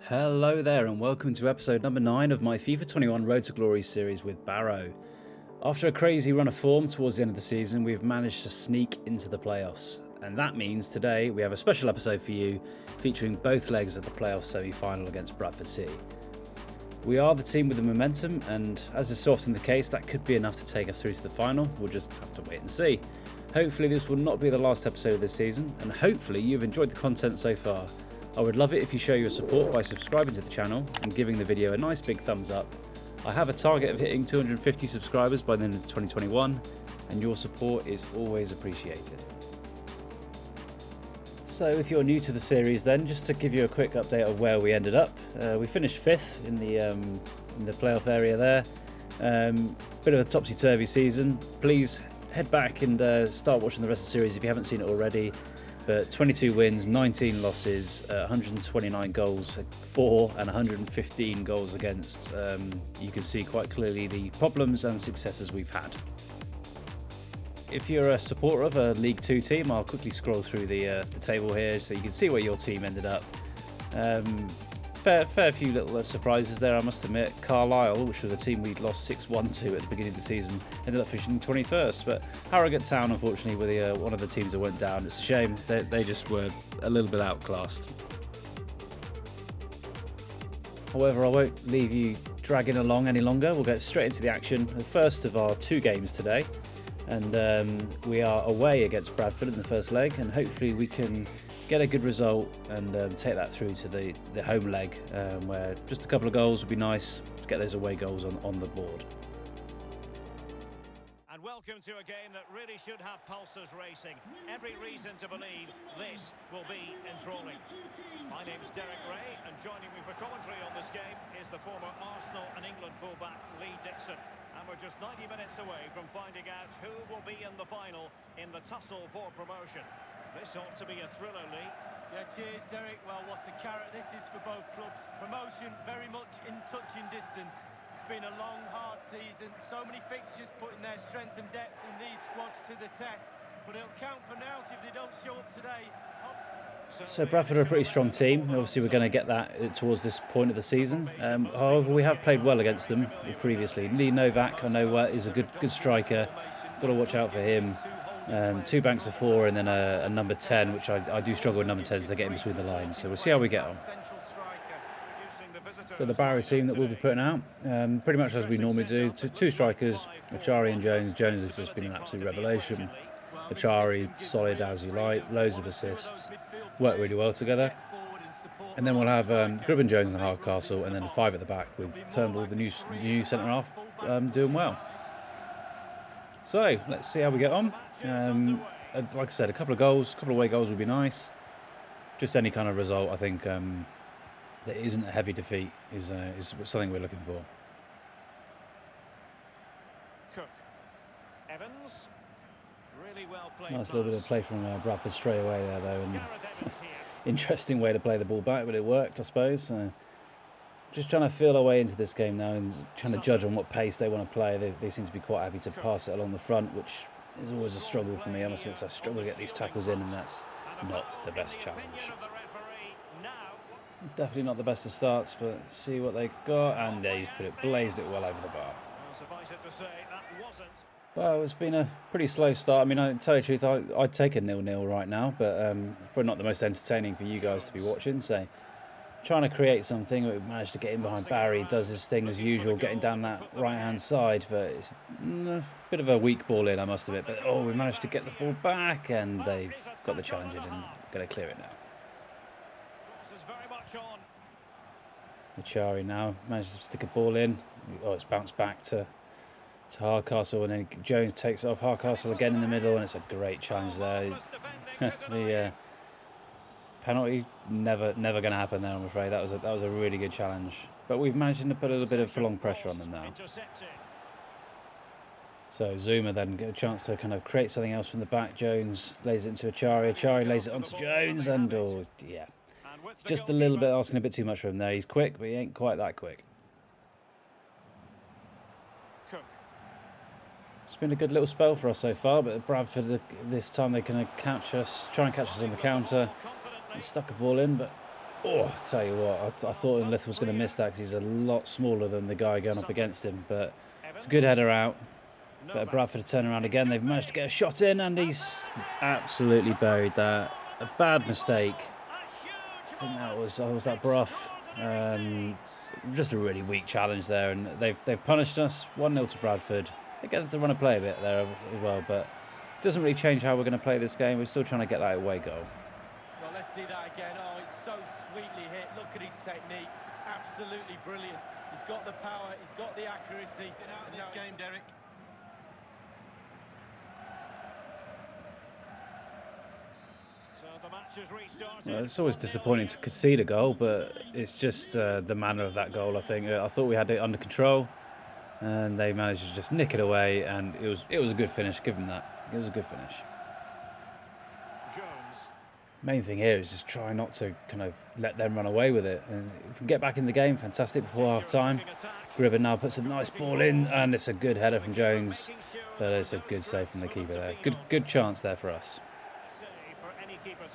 Hello there and welcome to episode number 9 of my FIFA 21 Road to Glory series with Barrow. After a crazy run of form towards the end of the season, we've managed to sneak into the playoffs. And that means today we have a special episode for you featuring both legs of the playoff semi-final against Bradford City. We are the team with the momentum, and as is so often the case, that could be enough to take us through to the final. We'll just have to wait and see. Hopefully this will not be the last episode of this season, and hopefully you've enjoyed the content so far. I would love it if you show your support by subscribing to the channel and giving the video a nice big thumbs up. I have a target of hitting 250 subscribers by the end of 2021, and your support is always appreciated. So if you're new to the series then, just to give you a quick update of where we ended up. We finished 5th in the playoff area there. Bit of a topsy-turvy season. Please head back and start watching the rest of the series if you haven't seen it already. But 22 wins, 19 losses, 129 goals for and 115 goals against. You can see quite clearly the problems and successes we've had. If you're a supporter of a League 2 team, I'll quickly scroll through the table here so you can see where your team ended up. Fair few little surprises there, I must admit. Carlisle, which was a team we'd lost 6-1 to at the beginning of the season, ended up finishing 21st. But Harrogate Town, unfortunately, were one of the teams that went down. It's a shame. They just were a little bit outclassed. However, I won't leave you dragging along any longer. We'll get straight into the action. The first of our 2 games today. And we are away against Bradford in the first leg, and hopefully we can get a good result and take that through to the home leg, where just a couple of goals would be nice to get those away goals on the board. And welcome to a game that really should have pulses racing. Every reason to believe this will be enthralling. My name's Derek Ray, and joining me for commentary on this game is the former Arsenal and England fullback Lee Dixon. And we're just 90 minutes away from finding out who will be in the final in the tussle for promotion. This ought to be a thriller, Lee. Yeah, cheers, Derek. Well, what a carrot this is for both clubs. Promotion very much in touching distance. It's been a long, hard season. So many fixtures putting their strength and depth in these squads to the test. But it'll count for naught if they don't show up today. So Bradford are a pretty strong team. Obviously we're going to get that towards this point of the season. However, we have played well against them previously. Lee Novak, I know, is a good striker. Got to watch out for him. 2 banks of 4 and then a number 10, which I do struggle with number 10s. They get in between the lines. So we'll see how we get on. So the Barrow team that we'll be putting out, pretty much as we normally do. 2 strikers, Achari and Jones. Jones has just been an absolute revelation. Achari, solid as you like, loads of assists, work really well together. And then we'll have Gribben, Jones and Hardcastle, and then 5 at the back with Turnbull, the new centre-half, doing well. So, let's see how we get on. Like I said, a couple of goals, a couple of away goals would be nice. Just any kind of result, I think, that isn't a heavy defeat is something we're looking for. Cook. Evans. Really well played. Nice little bit of play from Bradford straight away there, though. And interesting way to play the ball back, but it worked, I suppose. So just trying to feel our way into this game now and trying to judge on what pace they want to play. They seem to be quite happy to pass it along the front, which is always a struggle for me. I must admit, I struggle to get these tackles in, and that's not the best challenge. Definitely not the best of starts, but see what they got, and he's blazed it well over the bar. Well, it's been a pretty slow start. I mean, to tell you the truth, I'd take a 0-0 right now, but probably not the most entertaining for you guys to be watching. So, trying to create something. We managed to get in behind Barry. Does his thing as usual, getting down that right-hand side, but it's a bit of a weak ball in, I must admit. But we managed to get the ball back, and they've got the challenge in and going to clear it now. Achari now managed to stick a ball in. It's bounced back to Hardcastle, and then Jones takes it off. Hardcastle again in the middle, and it's a great challenge there. The penalty never going to happen there, I'm afraid. That was a really good challenge, but we've managed to put a little bit of prolonged pressure on them now. So Zuma then get a chance to kind of create something else from the back. Jones lays it into Achari. Achari lays it onto Jones, and yeah. Just a little bit asking a bit too much from him there. He's quick, but he ain't quite that quick. It's been a good little spell for us so far, but Bradford this time they're going to try and catch us on the counter. He stuck a ball in, but Oh, I tell you what, I thought Enlith was going to miss that because he's a lot smaller than the guy going up against him. But it's a good header out. But Bradford to turn around again. They've managed to get a shot in, and he's absolutely buried that. A bad mistake. I think that was that Brough. Just a really weak challenge there, and they've punished us 1-0 to Bradford. It gets to run a play a bit there as well, but it doesn't really change how we're going to play this game. We're still trying to get that away goal. Well, let's see that again. Oh, it's so sweetly hit. Look at his technique. Absolutely brilliant. He's got the power. He's got the accuracy. Get out of this game, Derek. Well, it's always disappointing to concede a goal, but it's just the manner of that goal. I think I thought we had it under control, and they managed to just nick it away, and it was a good finish. Give them that. It was a good finish. Main thing here is just try not to kind of let them run away with it, and if we can get back in the game, fantastic before half time. Gribben now puts a nice ball in, and it's a good header from Jones, but it's a good save from the keeper there. Good chance there for us.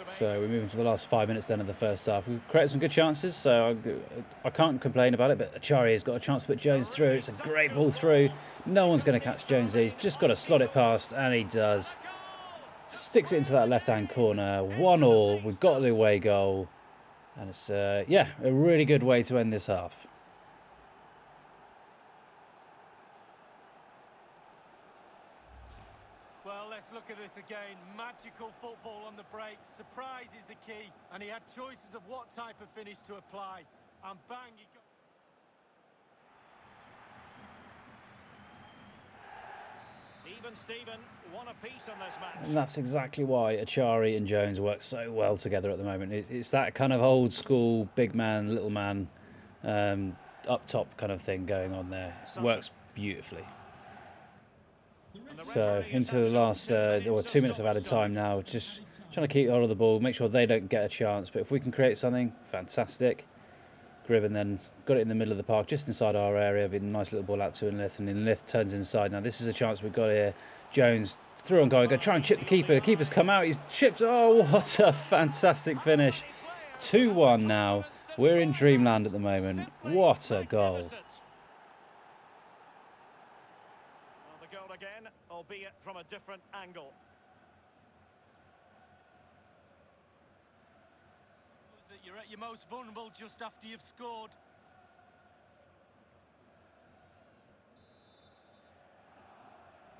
So we move into the last 5 minutes then of the first half. We've created some good chances, so I can't complain about it, but Achari has got a chance to put Jones through. It's a great ball through. No one's going to catch Jones. He's just got to slot it past, and he does. Sticks it into that left-hand corner. 1-1. We've got the away goal. And it's, a really good way to end this half. Well, let's look at this again. Magical football on the break. Surprise is the key. And he had choices of what type of finish to apply. And bang, he got... Even Steven, one apiece on this match. And that's exactly why Achari and Jones work so well together at the moment. It's that kind of old school big man, little man, up top kind of thing going on there. Works beautifully. So into the last 2 minutes of added time now, just trying to keep hold of the ball, make sure they don't get a chance. But if we can create something, fantastic. Gribben then got it in the middle of the park, just inside our area. Been a nice little ball out to Enlith, and Enlith turns inside. Now this is a chance we've got here. Jones through on goal, going to try and chip the keeper. The keeper's come out, he's chipped. Oh, what a fantastic finish. 2-1 now. We're in dreamland at the moment. What a goal. Well, the goal again, albeit from a different angle. That you're at your most vulnerable just after you've scored.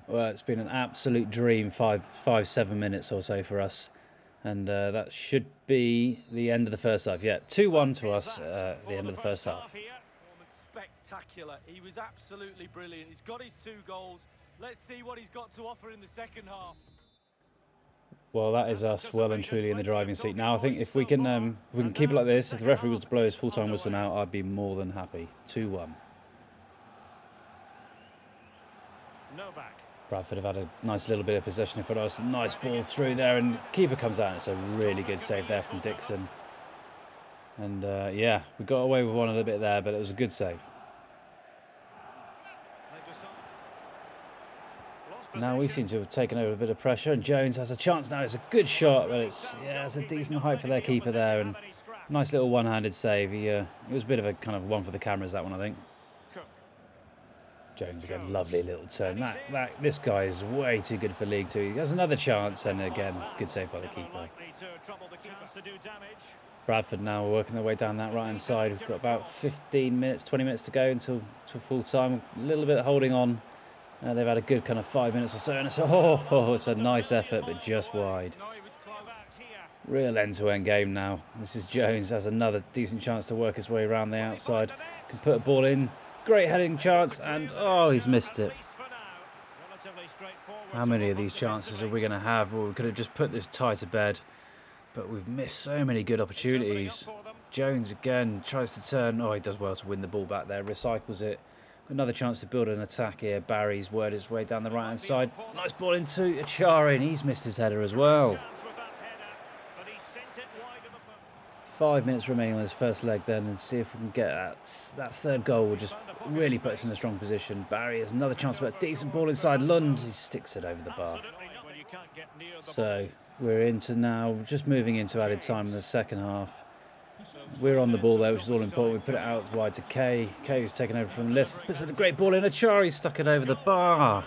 Well, it's been an absolute dream, 7 minutes or so for us. And that should be the end of the first half. Yeah, 2-1 to us at the end of the first half. Spectacular. He was absolutely brilliant. He's got his 2 goals. Let's see what he's got to offer in the second half. Well, that is us well and truly in the driving seat. Now, I think if we can keep it like this, if the referee was to blow his full-time whistle now, I'd be more than happy. 2-1. Novak. Bradford have had a nice little bit of possession in front of us. Nice ball through there, and keeper comes out, and it's a really good save there from Dixon. And yeah, we got away with one a little bit there, but it was a good save. Now we seem to have taken over a bit of pressure, and Jones has a chance now. It's a good shot, but it's a decent height for their keeper there, and nice little one-handed save. It was a bit of a kind of one for the cameras, that one, I think. Jones again, lovely little turn. This guy is way too good for League Two. He has another chance, and again, good save by the keeper. Bradford now working their way down that right-hand side. We've got about 15 minutes, 20 minutes to go until full time. A little bit holding on. They've had a good kind of 5 minutes or so, and it's a nice effort, but just wide. Real end-to-end game now. This is Jones, has another decent chance to work his way around the outside. Can put a ball in. Great heading chance, and he's missed it. How many of these chances are we going to have? Well, we could have just put this tie to bed, but we've missed so many good opportunities. Jones again tries to turn. He does well to win the ball back there, recycles it. Another chance to build an attack here. Barry's worked his way down the right-hand side. Nice ball into Achari, and he's missed his header as well. 5 minutes remaining on this first leg then, and see if we can get that third goal. Will just really put us in a strong position. Barry has another chance, but a decent ball inside Lund. He sticks it over the bar. So we're into now, just moving into added time in the second half. We're on the ball there, which is all important. We put it out wide to Kay. Kay was taken over from Lift. Puts a great ball in. Achari stuck it over the bar.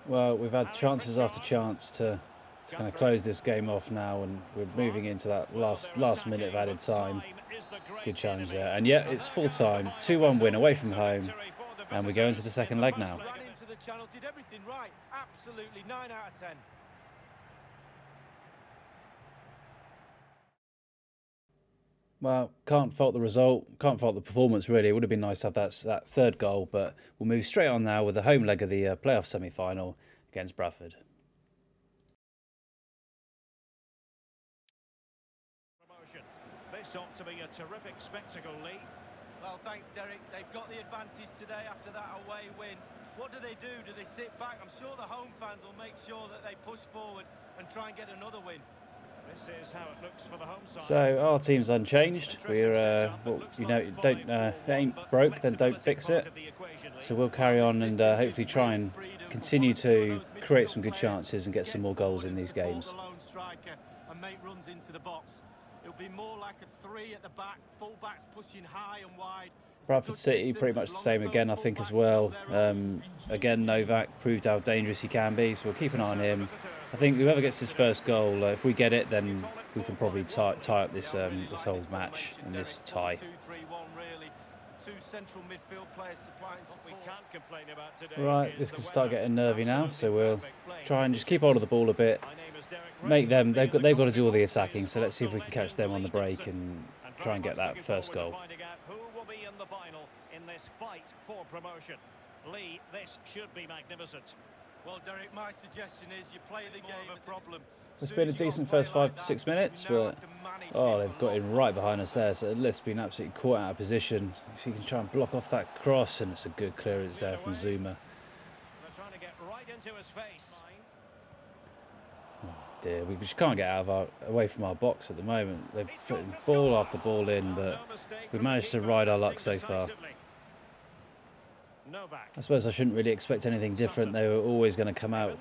Well, we've had chances after chance to kind of close this game off now, and we're moving into that last minute of added time. Good challenge there. And yeah, it's full time. 2-1 win away from home. And we go into the second leg now. Ran into the channel, did everything right. Absolutely 9 out of 10. Well, can't fault the result, can't fault the performance really. It would have been nice to have that third goal, but we'll move straight on now with the home leg of the playoff semi-final against Bradford. This ought to be a terrific spectacle, Lee. Well, thanks, Derek. They've got the advantage today after that away win. What do? Do they sit back? I'm sure the home fans will make sure that they push forward and try and get another win. This is how it looks for the home side. So our team's unchanged. We're, well, you know, don't if it ain't broke, then don't fix it. So we'll carry on and hopefully try and continue to create some good chances and get some more goals in these games. And make runs into the box. It'll be more like a 3 at the back, full-backs pushing high and wide. Bradford City pretty much the same again, I think, as well. Again, Novak proved how dangerous he can be, so we'll keep an eye on him. I think whoever gets his first goal, if we get it, then we can probably tie up this this whole match in this tie. Right, this can start getting nervy now, so we'll try and just keep hold of the ball a bit. Make them. They've got to do all the attacking, so let's see if we can catch them on the break and try and get that first goal. Who will be in the final in this fight for promotion? Lee, this should be magnificent. Well, Derek, my suggestion is you play the game of a problem. It's been a decent first 5-6 minutes, but oh, they've got in right behind us there, so Lift's been absolutely caught out of position. If you can try and block off that cross, and it's a good clearance there from Zuma. They're trying to get right into his face. Oh dear, we just can't get away from our box at the moment. They're putting ball after ball in, but we've managed to ride our luck so far. I suppose I shouldn't really expect anything different. They were always going to come out,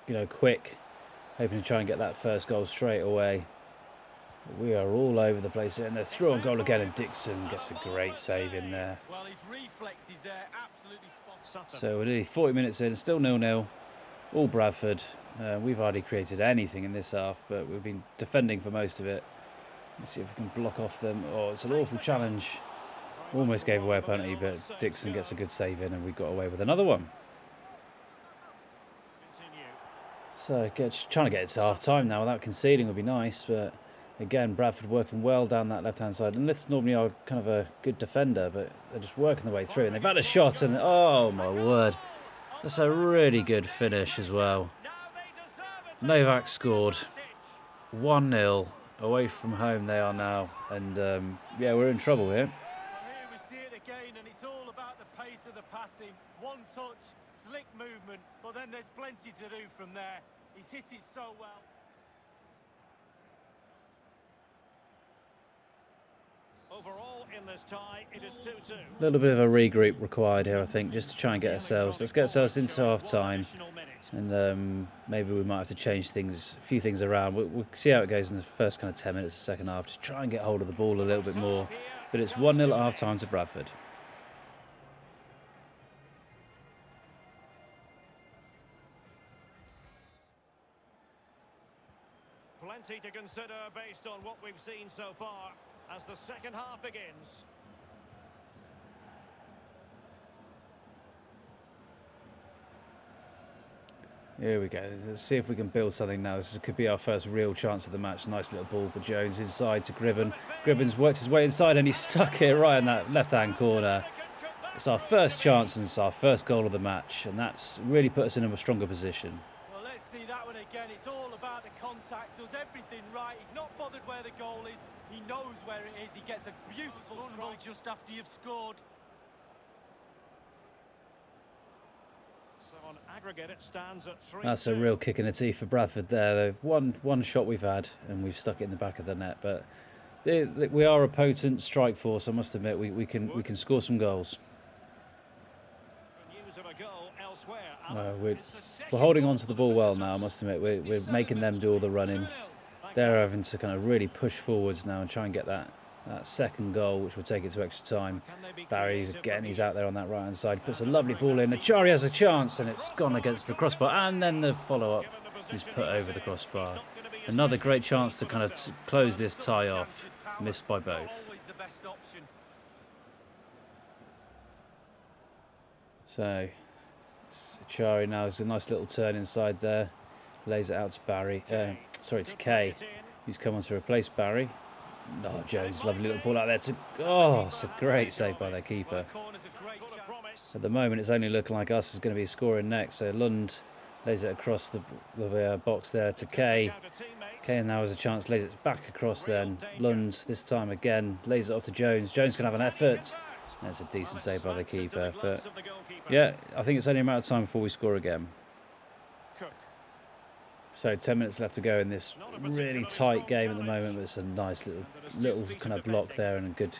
you know, quick, hoping to try and get that first goal straight away. But we are all over the place, and they're through on goal again, and Dixon gets a great save in there. Well, his reflexes there absolutely spot. So we're nearly 40 minutes in, still 0-0, all Bradford. We've hardly created anything in this half, but we've been defending for most of it. Let's see if we can block off them. Oh, it's an awful challenge. Almost gave away a penalty, but Dixon gets a good save in, and we got away with another one. So trying to get it to half-time now without conceding would be nice, but again, Bradford working well down that left-hand side. And Lift's normally are kind of a good defender, but they're just working their way through. And they've had a shot, and oh my word, that's a really good finish as well. Novak scored 1-0 away from home. They are now, and yeah, we're in trouble here. And it's all about the pace of the passing. One touch, slick movement, but then there's plenty to do from there. He's hit it so well. Overall, in this tie, it is 2-2. A little bit of a regroup required here, I think, just to try and get ourselves. Let's get ourselves into half-time, and maybe we might have to change things, a few things around. We'll see how it goes in the first kind of 10 minutes of the second half. Just try and get hold of the ball a little bit more. But it's 1-0 at half-time to Bradford. Plenty to consider based on what we've seen so far as the second half begins. Here we go. Let's see if we can build something now. This could be our first real chance of the match. Nice little ball for Jones inside to Gribben. Gribben's worked his way inside, and he's stuck here right in that left-hand corner. It's our first chance, and it's our first goal of the match, and that's really put us in a stronger position. Well, let's see that one again. It's all about the contact, does everything right. He's not bothered where the goal is. He knows where it is. He gets a beautiful strike just after you've scored. So on aggregate, it stands at 3-2. That's a real kick in the teeth for Bradford there. One shot we've had, and we've stuck it in the back of the net. But we are a potent strike force. I must admit, we can score some goals. News of a goal elsewhere. We're holding on to the ball well now. I must admit, we're making them do all the running. they're having to kind of really push forwards now and try and get that second goal, which will take it to extra time. Barry's again, he's out there on that right hand side, puts a lovely ball in. Achari has a chance, and it's gone against the crossbar, and then the follow up is put over the crossbar. Another great chance to kind of close this tie off, missed by both. So Achari now has a nice little turn inside there, lays it out to Barry, sorry, to Kay, who's come on to replace Barry. Oh, Jones, lovely little ball out there to... Oh, it's a great save by their keeper. At the moment, it's only looking like us is going to be scoring next. So Lund lays it across the box there to Kay. Kay now has a chance, lays it back across then. Lund, this time again, lays it off to Jones. Jones can have an effort. That's a decent save by the keeper. But, yeah, I think it's only a matter of time before we score again. So 10 minutes left to go in this really tight game at the moment, but it's a nice little kind of block there and a good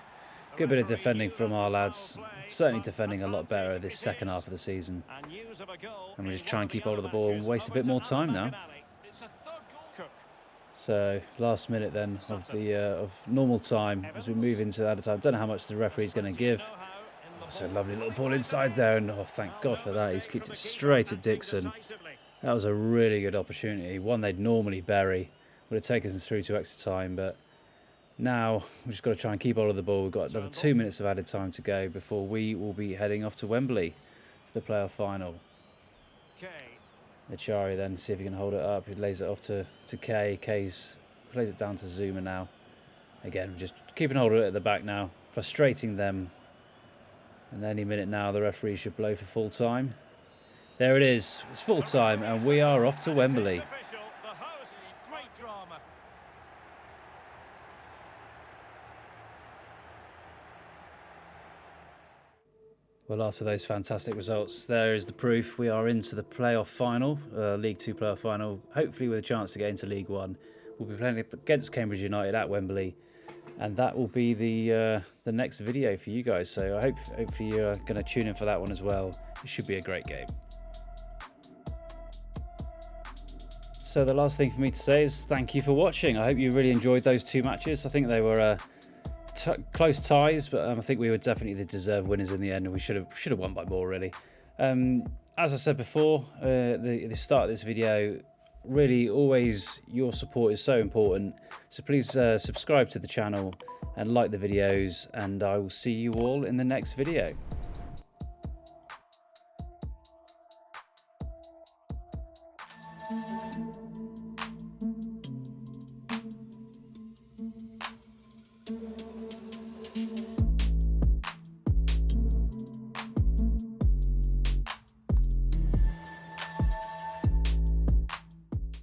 bit of defending from our lads. Certainly defending a lot better this second half of the season. And we just try and keep hold of the ball and waste a bit more time now. So last minute then of normal time as we move into added time. Don't know how much the referee's going to give. Oh, so lovely little ball inside there, and oh, thank God for that. He's kicked it straight at Dixon. That was a really good opportunity, one they'd normally bury. Would have taken us through to extra time, but now we've just got to try and keep hold of the ball. We've got another 2 minutes of added time to go before we will be heading off to Wembley for the playoff final. Achari then, see if he can hold it up. He lays it off to Kay. Kay's plays it down to Zuma now. Again, just keeping hold of it at the back now, frustrating them. And any minute now, the referee should blow for full time. There it is. It's full time, and we are off to Wembley. Well, after those fantastic results, there is the proof. We are into the playoff final, League 2 playoff final, hopefully with a chance to get into League 1. We'll be playing against Cambridge United at Wembley, and that will be the next video for you guys. So I hopefully you're going to tune in for that one as well. It should be a great game. So the last thing for me to say is thank you for watching. I hope you really enjoyed those two matches. I think they were close ties, but I think we were definitely the deserved winners in the end, and we should have won by more, really. As I said before, the start of this video, really always your support is so important. So please subscribe to the channel and like the videos, and I will see you all in the next video.